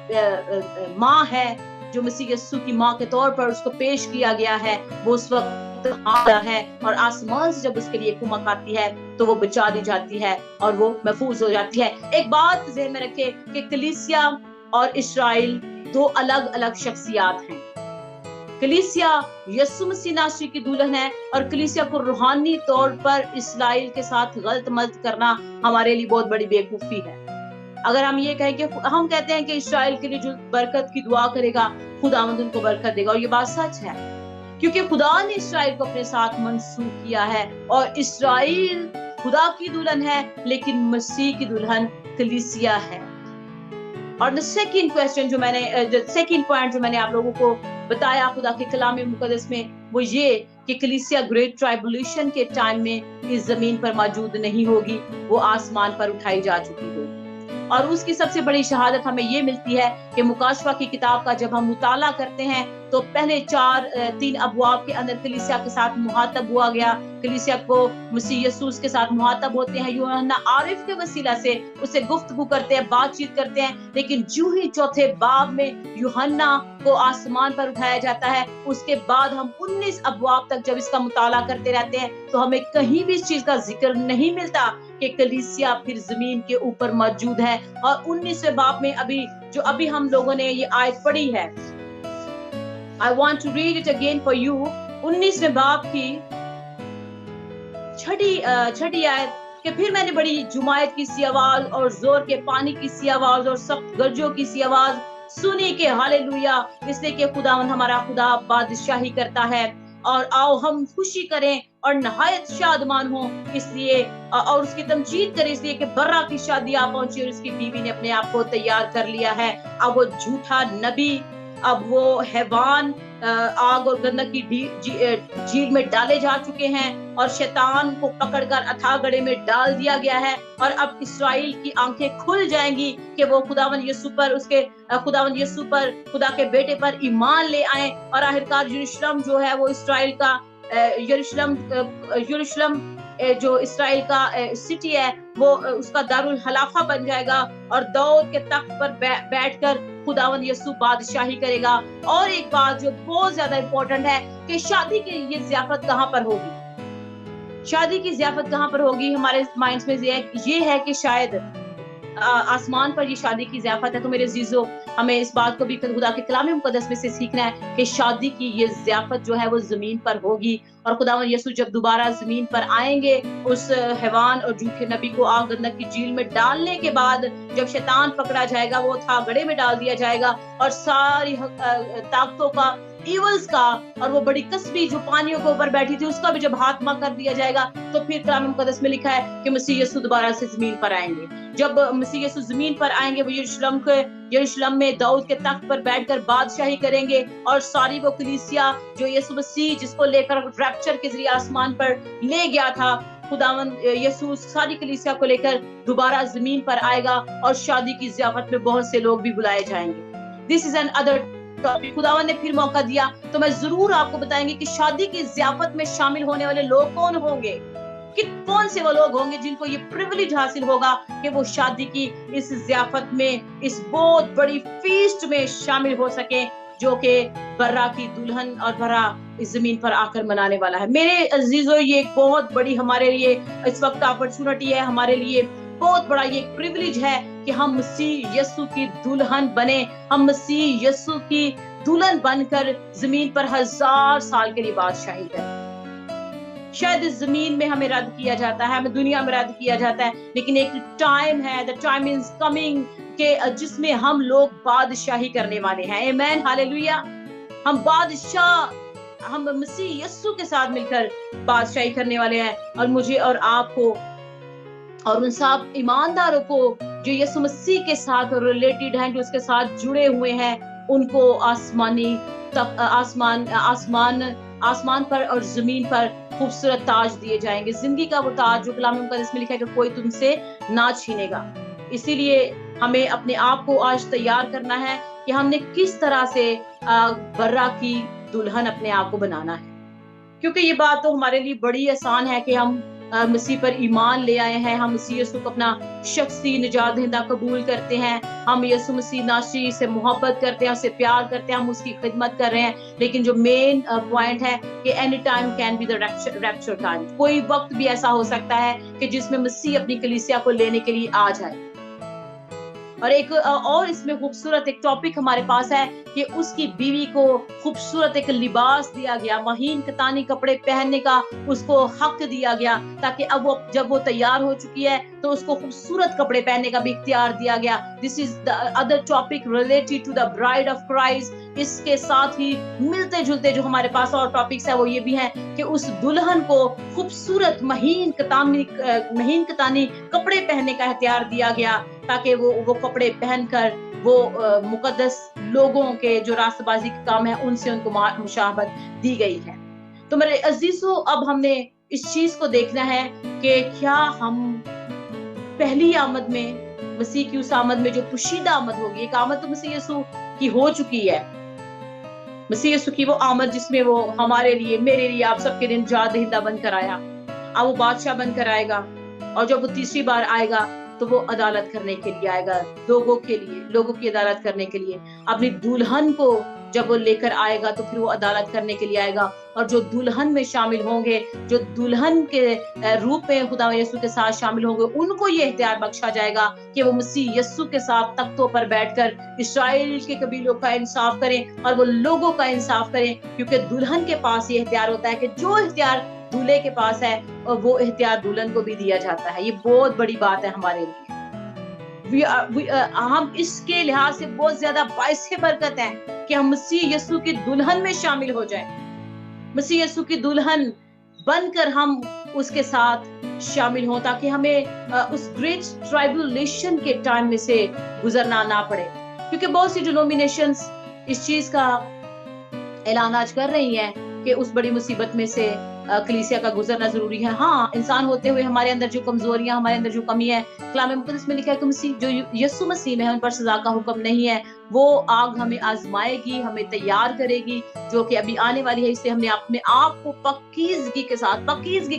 Speaker 2: माँ है, जो मसीह यीशु की माँ के तौर पर उसको पेश किया गया है, वो उस वक्त आता है और आसमान से जब उसके लिए कुमक आती है तो वो बचा दी जाती है और वो महफूज हो जाती है। एक बात ज़हन में रखें कि कलीसिया और इसराइल 2 अलग अलग शख्सियात हैं। कलीसिया यीशु मसीह नासरी की दुल्हन है और कलीसिया को रूहानी तौर पर इसराइल के साथ गलत मलत करना हमारे लिए बहुत बड़ी बेवकूफी है। अगर हम ये कहें कि हम कहते हैं कि इसराइल के लिए जो बरकत की दुआ करेगा खुदावंद उनको बरकत देगा, और ये बात सच है क्योंकि खुदा ने इसराइल को अपने साथ मंसूब किया है और इसराइल खुदा की दुल्हन है लेकिन मसीह की दुल्हन कलीसिया है। और सेकंड पॉइंट जो मैंने आप लोगों को बताया खुदा के कलाम मुकद्दस में, वो ये कि कलीसिया ग्रेट ट्राइबुलेशन के टाइम में इस जमीन पर मौजूद नहीं होगी, वो आसमान पर उठाई जा चुकी होगी। और उसकी सबसे बड़ी शहादत हमें ये मिलती है कि मुकाशवा की किताब का जब हम मुताला करते हैं तो पहले 3 अबवाब के अंदर कलीसिया के साथ मुहातब हुआ गया, कलीसिया को मसीह यीशु के साथ मुहातब होते हैं, यूहन्ना आरिफ के वसीला से उससे गुफ्तगू करते हैं, बातचीत करते हैं। लेकिन जो ही चौथे बाब में यूहन्ना को आसमान पर उठाया जाता है, उसके बाद हम 19 अबवाब तक जब इसका मुताला करते रहते हैं तो हमें कहीं भी इस चीज का जिक्र नहीं मिलता कि कलीसिया फिर जमीन के ऊपर मौजूद है। और 19वें बाब में अभी हम लोगों ने ये आयत पढ़ी है, I want to read it again for you। 19वें बाब की छठी आयत कि फिर मैंने बड़ी जुमायत की सी आवाज और जोर के पानी की सी आवाज और सख्त गर्जों की सी आवाज सुनी के हालेलुया, इसलिए कि खुदावंद हमारा खुदा बादशाही करता है, और आओ हम खुशी करें और नहायत शादमान हो इसलिए, और उसकी तमजीद करें इसलिए कि बर्रा की शादी आ पहुंची और उसकी बीवी ने अपने आप को तैयार कर लिया है। अब वो झूठा नबी, अब वो हैवान आग और गंधक की झील में डाले जा चुके हैं और शैतान को पकड़कर अथाह गड्ढे में डाल दिया गया है। और अब इसराइल की आंखें खुल जाएंगी कि वो खुदावंद यीशु पर, खुदा के बेटे पर ईमान ले आए, और आखिरकार यरूशलेम जो है वो इसराइल का यरूशलेम जो इसराइल का सिटी है वो उसका दारुल खलाफा बन जाएगा और दाऊद के तख्त पर बैठकर खुदावंद यीशु बादशाही करेगा। और एक बात जो बहुत ज्यादा इंपॉर्टेंट है कि शादी की ये ज़ियाफत कहाँ पर होगी, शादी की ज़ियाफत कहाँ पर होगी। हमारे माइंड्स में ये है कि शायद आसमान पर ये शादी की ज़ियाफत है। तो मेरे अजीजों, हमें इस बात को भी खुदा के कलाम मुकद्दस में से सीखना है कि शादी की ये ज़ियाफ़त जो है वो ज़मीन पर होगी, और खुदावंद यीशु जब दोबारा ज़मीन पर आएंगे, उस हैवान और झूठे नबी को आग गंधक की झील में डालने के बाद जब शैतान पकड़ा जाएगा, वो थागड़े में डाल दिया जाएगा, और सारी ताकतों का, इवल्स का, और वो बड़ी कसबी जो पानियों के ऊपर बैठी थी उसका भी जब हाथमा कर दिया जाएगा, तो फिर कलाम मुकद्दस में लिखा है कि मसीह यीशु दोबारा से ज़मीन पर आएंगे। जब मसीह यीशु ज़मीन पर आएंगे, वो यरूशलेम में दाऊद के तख्त पर बैठकर बादशाही करेंगे, और सारी वो कलीसिया जो यीशु मसीह जिसको लेकर रैप्चर के जरिए आसमान पर ले गया था, खुदावंद यीशु सारी कलीसिया को लेकर दोबारा ज़मीन पर आएगा, और शादी की ज़ियाफ़त में बहुत से लोग भी बुलाए जाएंगे। This is an other topic. खुदावंद ने फिर मौका दिया तो मैं जरूर आपको बताएंगे कि शादी की ज़ियाफ़त में शामिल होने वाले लोग कौन होंगे, कि कौन से वो लोग होंगे जिनको ये प्रिविलेज हासिल होगा कि वो शादी की इस ज़ियाफ़त में, इस बहुत बड़ी फीस्ट में शामिल हो सके, जो कि बर्रा की दुल्हन और बर्रा इस जमीन पर आकर मनाने वाला है। मेरे अजीजों, ये एक बहुत बड़ी हमारे लिए इस वक्त अपॉर्चुनिटी है, हमारे लिए बहुत बड़ा ये प्रिविलेज है कि हम मसीह यीशु की दुल्हन बने, हम मसीह यीशु की दुल्हन बनकर जमीन पर 1000 साल के लिए बादशाही करें। शायद इस जमीन में हमें रद्द किया जाता है, हमें दुनिया में रद्द किया जाता है, लेकिन एक टाइम है, द टाइम इज कमिंग के जिसमें हम लोग बादशाही करने वाले हैं। आमीन, हालेलुया। हम बादशाह, हम मसीह यीशु के साथ मिलकर बादशाही करने वाले हैं, और मुझे और आपको और उन सब ईमानदारों को जो यीशु मसीह के साथ रिलेटेड हैं, जो उसके साथ जुड़े हुए हैं, उनको आसमान पर और जमीन पर खूबसूरत ताज दिए जाएंगे। जिंदगी का वो ताज जो कलाम मुकद्दस में लिखा है कि कोई तुमसे ना छीनेगा। इसीलिए हमें अपने आप को आज तैयार करना है कि हमने किस तरह से बर्रा की दुल्हन अपने आप को बनाना है, क्योंकि ये बात तो हमारे लिए बड़ी आसान है कि हम मसीह पर ईमान ले आए हैं, हम मसीह यीशु को अपना शख्सी निजात दहिंदा कबूल करते हैं, हम यीशु मसीह नाशी से मोहब्बत करते हैं, उससे प्यार करते हैं, हम उसकी खिदमत कर रहे हैं। लेकिन जो मेन पॉइंट है कि any time can be the rapture time, कोई वक्त भी ऐसा हो सकता है कि जिसमें मसीह अपनी कलीसिया को लेने के लिए आ जाए। और एक और इसमें खूबसूरत एक टॉपिक हमारे पास है कि उसकी बीवी को खूबसूरत एक लिबास दिया गया, महीन कतानी कपड़े पहनने का उसको हक दिया गया, ताकि अब वो जब वो तैयार हो चुकी है तो उसको खूबसूरत कपड़े पहनने का भी इख्तियार दिया गया। This is the other topic related to the bride of Christ. इसके साथ ही मिलते जुलते जो हमारे पास और टॉपिक्स है वो ये भी हैं कि उस दुल्हन को खूबसूरत महीन कतानी कपड़े पहनने का इख्तियार दिया गया, ताकि वो कपड़े पहनकर वो मुकद्दस लोगों के जो रास्तबाजी के काम है उनसे उनको मुशाहबत दी गई है। तो मेरे अजीजों, अब हमने इस चीज को देखना है कि क्या हम पहली आमद में, मसीह की उस आमद में जो पुशीदा आमद होगी, एक आमद तो मसीह यीशु की हो चुकी है, मसीह यीशु की वो आमद जिसमें वो हमारे लिए, मेरे लिए, आप सबके लिए निजात दहिंदा बनकर आया, अब वो बादशाह बनकर आएगा, और जब वो तीसरी बार आएगा तो वो अदालत करने के लिए आएगा, लोगों की अदालत करने के लिए। अपनी दुल्हन को जब वो लेकर आएगा तो फिर वो अदालत करने के लिए आएगा, और जो दुल्हन में शामिल होंगे, जो दुल्हन के रूप में खुदा यीशु के साथ शामिल होंगे, उनको ये इख्तियार बख्शा जाएगा कि वो मसीह यीशु के साथ तख्तों पर बैठकर इस्राएल के कबीलों का इंसाफ करें और वो लोगों का इंसाफ करें, क्योंकि दुल्हन के पास ये इख्तियार होता है कि जो इख्तियार दूल्हे के पास है और वो इख्तियार दुल्हन को भी दिया जाता है। ये बहुत बड़ी बात है हमारे लिए। हम इसके लिहाज से बहुत ज्यादा बाइसे बरकत है कि हम मसीह यीशु की दुल्हन में शामिल हो जाएं, मसीह यीशु की दुल्हन बनकर हम उसके साथ शामिल हों, ताकि हमें उस ग्रेट ट्राइबुलेशन के टाइम में से गुजरना ना पड़े। क्योंकि बहुत सी डिनोमिनेशंस इस चीज का ऐलान आज कर रही हैं कि उस बड़ी मुसीबत में से कलीसिया का गुजरना जरूरी है। हाँ, इंसान होते हुए हमारे अंदर जो कमजोरियां, हमारे अंदर जो कमी है, कलाम मुकद्दस में लिखा है कि मसीह जो यीशु मसीह में है उन पर सजा का हुक्म नहीं है। वो आग हमें आजमाएगी, हमें तैयार करेगी, जो कि अभी आने वाली है। इससे हमने अपने आप को पकीज़गी के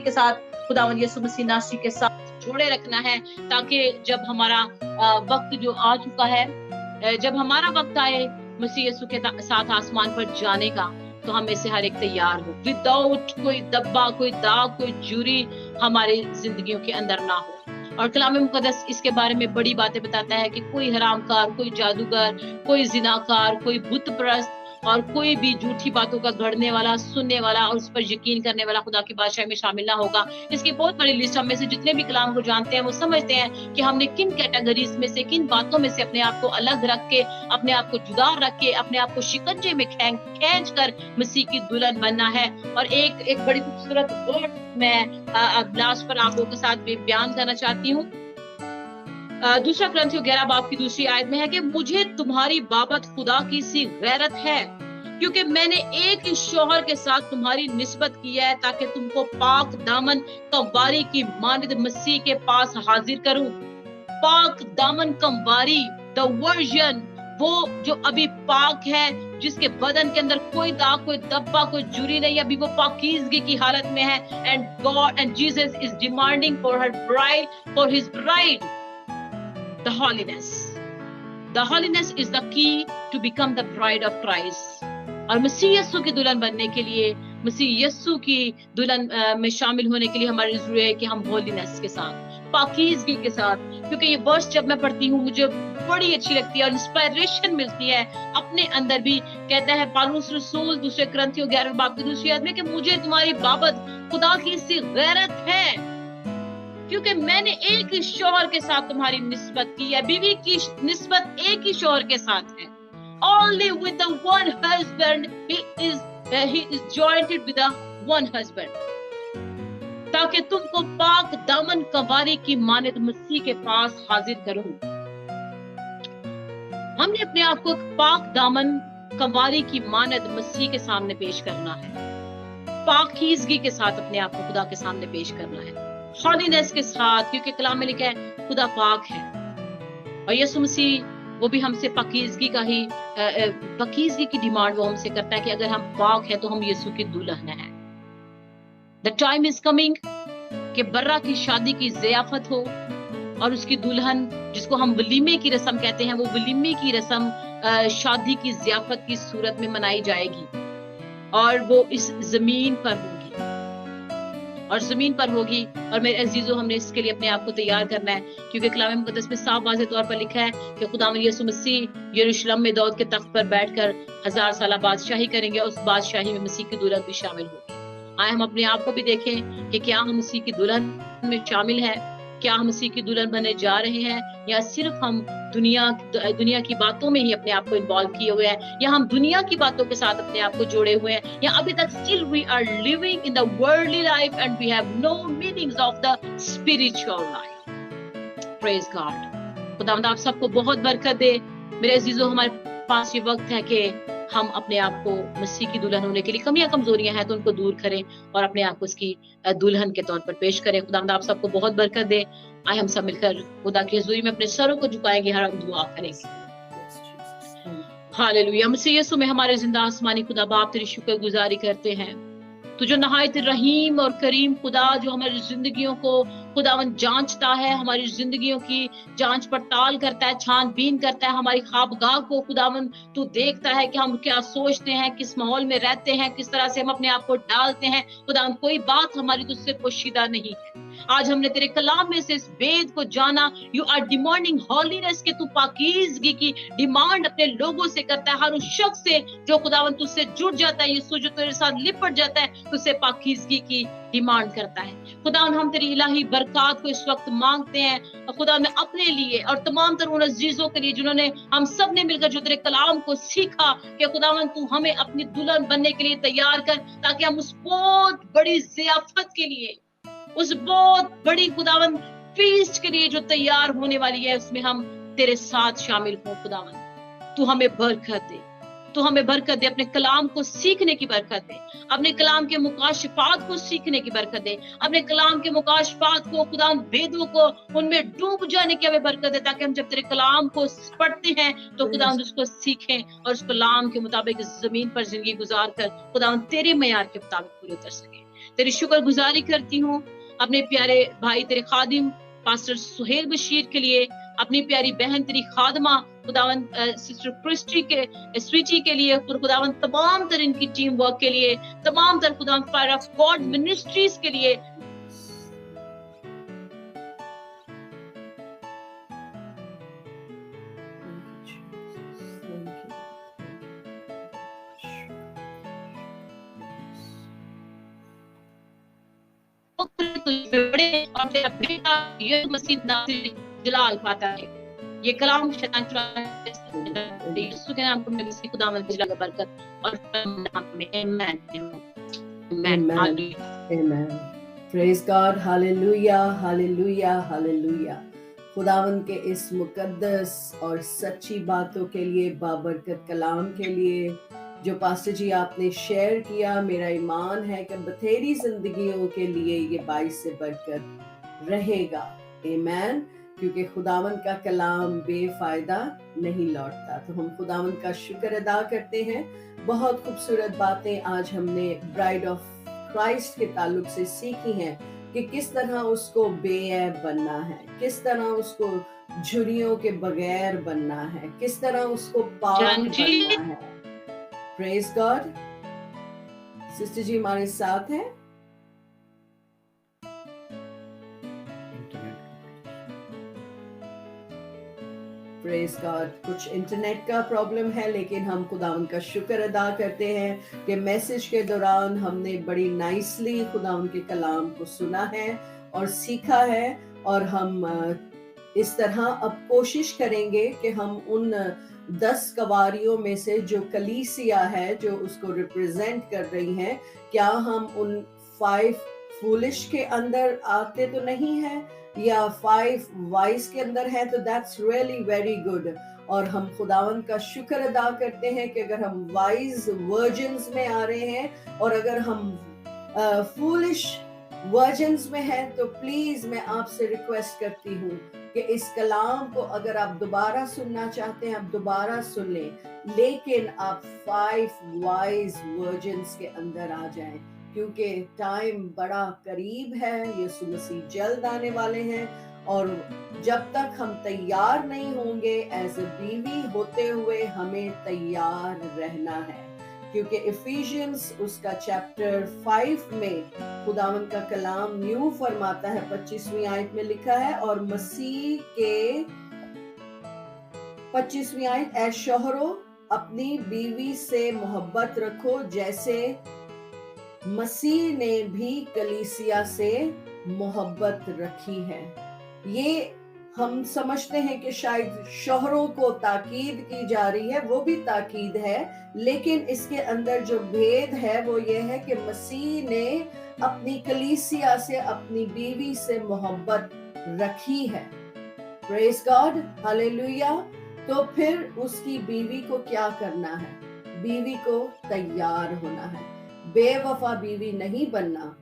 Speaker 2: साथ खुदावंद यीशु मसीह नासरी के साथ जोड़े रखना है, ताकि जब हमारा वक्त जो आ चुका है, जब हमारा वक्त आए मसीह यीशु के साथ आसमान पर जाने का, तो हमें से हर एक तैयार हो, विदाउट कोई दब्बा, कोई दाग, कोई जुरी हमारी जिंदगियों के अंदर ना हो। और कलाम मुकद्दस इसके बारे में बड़ी बातें बताता है कि कोई हरामकार, कोई जादूगर, कोई जिनाकार, कोई बुत परस्त और कोई भी झूठी बातों का गढ़ने वाला, सुनने वाला और उस पर यकीन करने वाला खुदा की बादशाही में शामिल ना होगा। इसकी बहुत बड़ी लिस्ट हम में से जितने भी कलाम को जानते हैं वो समझते हैं कि हमने किन कैटेगरीज में से, किन बातों में से अपने आप को अलग रख के, अपने आप को जुदा रख के, अपने आप को शिकंजे में खींच कर मसीह की दुल्हन बनना है। और एक बड़ी खूबसूरत वर्ड मैं लास्ट पर आप लोगों के साथ भी बयान करना चाहती हूँ। दूसरा कुरिन्थियों 11 बाब की दूसरी आयत में है कि मुझे तुम्हारी बाबत खुदा की सी गैरत है, क्योंकि मैंने एक ही शौहर के साथ तुम्हारी निस्बत की है, ताकि तुमको पाक दामन कंवारी की मानद मसीह के पास हाजिर करूं। पाक दामन कंवारी, द वर्जन, वो जो अभी पाक है, जिसके बदन के अंदर कोई दाग, कोई धब्बा, कोई जुरी नहीं, अभी वो पाकीज़गी की हालत में है। And God and Jesus is demanding for her bride, for his bride, the holiness. The holiness is the key to become the bride of Christ. और मसीह यीशु की दुल्हन बनने के लिए, मसीह यीशु की दुल्हन में शामिल होने के लिए हमारी जरूरत है कि हम होलीनेस के साथ, पाकीज़गी के साथ, क्योंकि ये वर्स जब मैं पढ़ती हूँ मुझे बड़ी अच्छी लगती है और इंस्पिरेशन मिलती है अपने अंदर भी। कहता है पौलुस रसूल दूसरे कुरिन्थियों 11 बाब की दूसरी आयत में कि मुझे तुम्हारी बाबत खुदा की सी गैरत है, क्योंकि मैंने एक ही शौहर के साथ तुम्हारी निस्बत की है। बीवी की निस्बत एक ही शौहर के साथ है। Only with the one husband he is joined with the one husband, ताकि तुमको पाक दामन कंवारी की मानद मसीह के पास हाजिर करूं। हमने अपने आप को पाक दामन कंवारी की मानद मसीह के सामने पेश करना है, पाकीज़गी के साथ अपने आप को खुदा के सामने पेश करना है, हॉलीनेस के साथ, क्योंकि कलाम में लिखा है खुदा पाक है और यीशु मसीह वो भी हमसे पाकीज़गी का ही पाकीज़गी की डिमांड वो हमसे करता है कि अगर हम पाक हैं तो हम यीशु की दुल्हन हैं। द टाइम इज कमिंग कि बर्रा की शादी की ज़ियाफत हो और उसकी दुल्हन, जिसको हम वलीमे की रस्म कहते हैं, वो वलीमे की रस्म शादी की ज़ियाफत की सूरत में मनाई जाएगी और वो इस जमीन पर होगी और जमीन पर होगी। और मेरे अजीजों, हमने इसके लिए अपने आप को तैयार करना है, क्योंकि कलाम मुकद्दस में साफ वाज़ेह तौर पर लिखा है कि खुदावंद यीशु मसीह यरूशलेम में दाऊद के तख्त पर बैठकर 1000 साल बादशाही करेंगे और उस बादशाही में मसीह की दुल्हन भी शामिल होगी। आए हम अपने आप को भी देखें कि क्या हम मसीह की दुल्हन में शामिल हैं, क्या हम मसीह की दुल्हन बनने जा रहे हैं, या सिर्फ हम दुनिया की बातों में ही अपने आप को इन्वॉल्व किए हुए हैं, या हम दुनिया की बातों के साथ अपने आप को जोड़े हुए हैं, या अभी तक still we are living in the worldly life and we have no meanings of the spiritual life. Praise God. खुदावंद आप सबको बहुत बरकत दे। मेरे अजीजों, हमारे पास ये वक्त है कि हम अपने आप को मसीह की दुल्हन होने के लिए कमियां कमजोरियां हैं तो उनको दूर करें और अपने आप को उसकी दुल्हन के तौर पर पेश करें। खुदावंद आप सबको बहुत बरकत दे। आए हम सब मिलकर खुदा की हुजूरी में अपने सरों को झुकाएंगे, हर हम दुआ करेंगे। हालेलुया। मसीह यीशु में हमारे जिंदा आसमानी खुदा बाप तेरी शुक्रगुजारी करते हैं, तू जो नहायत रहीम और करीम खुदा, जो हमारी जिंदगियों को खुदावंद जांचता है, हमारी जिंदगियों की जांच पड़ताल करता है, छानबीन करता है, हमारी ख्वाबगाह को खुदावंद तू देखता है कि हम क्या सोचते हैं, किस माहौल में रहते हैं, किस तरह से हम अपने आप को डालते हैं। खुदावंद कोई बात हमारी तुझसे पोशीदा नहीं है। आज हमने तेरे कलाम में से इस वेद को जाना। यू आर डिमांडिंग हॉलीनेस, के तू पाकीज़गी की डिमांड अपने लोगों से करता है। हर उस शख्स से जो खुदावंद तुझसे जुड़ जाता है, यीशु जो तेरे साथ लिपट जाता है, तुझसे पाकीज़गी की डिमांड करता है। खुदावंद हम तेरी इलाही बरकत को इस वक्त मांगते हैं, खुदावंद अपने लिए और तमाम तर उन अजीजों के लिए जिन्होंने हम सब ने मिलकर जो तेरे कलाम को सीखा, कि खुदावंद तू हमें अपनी दुल्हन बनने के लिए तैयार कर, ताकि हम उस बहुत बड़ी ज़ियाफत के लिए, उस बहुत बड़ी खुदावंद फीस्ट के लिए जो तैयार होने वाली है, उसमें हम तेरे साथ शामिल हो। खुदावंद तू हमें बरकत दे, तू हमें बरकत दे। अपने कलाम को सीखने की बरकत दे, अपने कलाम के मुकाशफात को सीखने की बरकत दे, अपने कलाम के मुकाशफात को, खुदावंद वेदों को, उनमें डूब जाने की हमें बरकत दे, ताकि हम जब तेरे कलाम को पढ़ते हैं तो खुदावंद उसको सीखें और उस कलाम के मुताबिक इस जमीन पर जिंदगी गुजार कर खुदावंद तेरे मयार के मुताबिक पूरे उतर सके। तेरी शुक्रगुजारी करती हूँ अपने प्यारे भाई तेरे खादिम पास्टर सुहेल बशीर के लिए, अपनी प्यारी बहन तेरी खादमा खुदावंद सिस्टर क्रिस्टी के स्वीटी के लिए, खुदावंद तमाम तर इनकी टीम वर्क के लिए, तमाम तर खुदावंद फायर ऑफ गॉड मिनिस्ट्रीज के लिए, पढ़े और तेरा बेटा यीशु मसीह नासरी जलाल पाता है। ये कलाम शैतान चुराने यीशु के नाम में मसीह खुदावंद की बरकत और नाम में आमीन आमीन
Speaker 1: Amen. Amen. Praise God. Hallelujah. Hallelujah. Hallelujah. खुदावन के इस मुकद्दस और सच्ची बातों के लिए, बाबरकत कलाम के लिए जो पास्टर जी आपने शेयर किया, मेरा ईमान है कि बथेरी जिंदगियों के लिए ये बाइस से बरकत रहेगा। आमीन। क्योंकि खुदावन का कलाम बेफायदा नहीं लौटता। तो हम खुदावन का शुक्र अदा करते हैं। बहुत खूबसूरत बातें आज हमने ब्राइड ऑफ क्राइस्ट के ताल्लुक से सीखी हैं कि किस तरह उसको बेऐब बनना है, किस तरह उसको झुर्रियों के बगैर बनना है, किस तरह उसको पाक बनना है। Praise God. सिस्टर जी हमारे साथ हैं। Praise God. कुछ इंटरनेट का प्रॉब्लम है, लेकिन हम खुदावन का शुक्र अदा करते हैं कि मैसेज के दौरान हमने बड़ी नाइसली खुदावन के कलाम को सुना है और सीखा है। और हम इस तरह अब कोशिश करेंगे कि हम उन 10 कवारियों में से जो कलीसिया है, जो उसको रिप्रेजेंट कर रही हैं, क्या हम उन 5 फूलिश के अंदर आते तो नहीं है या 5 वाइज के अंदर है, तो दैट्स रियली वेरी गुड। और हम खुदावन का शुक्र अदा करते हैं कि अगर हम वाइज वर्जन्स में आ रहे हैं और अगर हम फूलिश वर्जन्स में हैं, तो प्लीज मैं आपसे रिक्वेस्ट करती हूँ कि इस कलाम को अगर आप दोबारा सुनना चाहते हैं, आप दोबारा सुन लें, लेकिन आप 5 वाइज वर्जन्स के अंदर आ जाएं, क्योंकि टाइम बड़ा करीब है। यीशु मसीह जल्द आने वाले हैं और जब तक हम तैयार नहीं होंगे, एज अ बीवी होते हुए हमें तैयार रहना है। क्योंकि इफिशियंस उसका चैप्टर 5 में खुदावन का कलाम यूं फरमाता है, 25वीं आयत में लिखा है, और मसीह के 25वीं आयत, ऐ शौहरों अपनी बीवी से मोहब्बत रखो जैसे मसीह ने भी कलीसिया से मोहब्बत रखी है। ये हम समझते हैं कि शायद शौहरों को ताकीद की जा रही है, वो भी ताकीद है, लेकिन इसके अंदर जो भेद है वो ये है कि मसीह ने अपनी कलीसिया से, अपनी बीवी से मोहब्बत रखी है। Praise God, hallelujah. तो फिर उसकी बीवी को क्या करना है? बीवी को तैयार होना है। बेवफा बीवी नहीं बनना,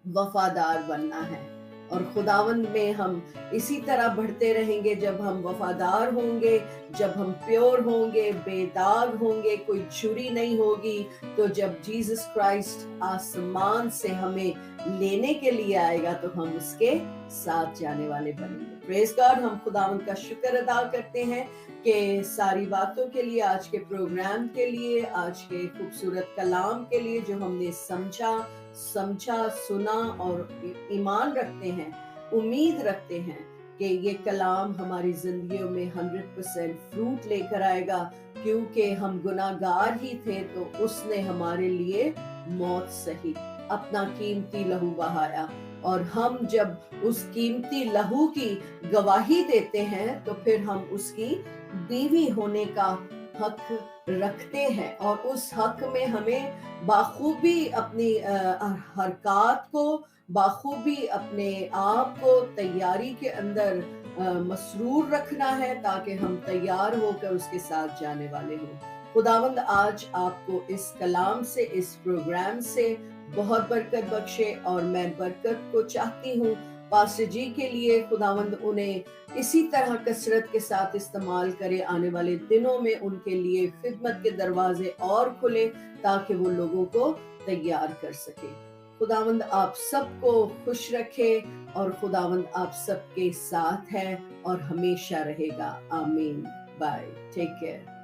Speaker 1: वफादार बनना है। और खुदावंद में हम इसी तरह बढ़ते रहेंगे जब हम वफादार होंगे, जब हम प्योर होंगे, बेदाग होंगे, कोई झुर्री नहीं होगी। तो जब जीसस क्राइस्ट आसमान से हमें लेने के लिए आएगा तो हम उसके साथ जाने वाले बनेंगे। Praise God. हम खुदावंद का शुक्र अदा करते हैं कि सारी बातों के लिए, आज के प्रोग्राम के लिए, आज के खूबसूरत कलाम के लिए जो हमने समझा, सुना और ईमान रखते हैं, उम्मीद रखते हैं कि ये कलाम हमारी जिंदगियों में 100% फ्रूट लेकर आएगा। क्योंकि हम गुनाहगार ही थे तो उसने हमारे लिए मौत सही, अपना कीमती लहू बहाया। और हम जब उस कीमती लहू की गवाही देते हैं तो फिर हम उसकी बीवी होने का हक रखते हैं। और उस हक में हमें बाखूबी अपनी हरकत को, बाखूबी अपने आप को तैयारी के अंदर मसरूर रखना है, ताकि हम तैयार होकर उसके साथ जाने वाले हों। खुदावंद आज आपको इस कलाम से, इस प्रोग्राम से बहुत बरकत बख्शे। और मैं बरकत को चाहती हूँ पास्टर जी के लिए, खुदावंद उन्हें इसी तरह कसरत के साथ इस्तेमाल करे। आने वाले दिनों में उनके लिए खिदमत के दरवाजे और खुले ताकि वो लोगों को तैयार कर सके। खुदावंद आप सबको खुश रखे और खुदावंद आप सबके साथ है और हमेशा रहेगा। आमीन। Bye, take care.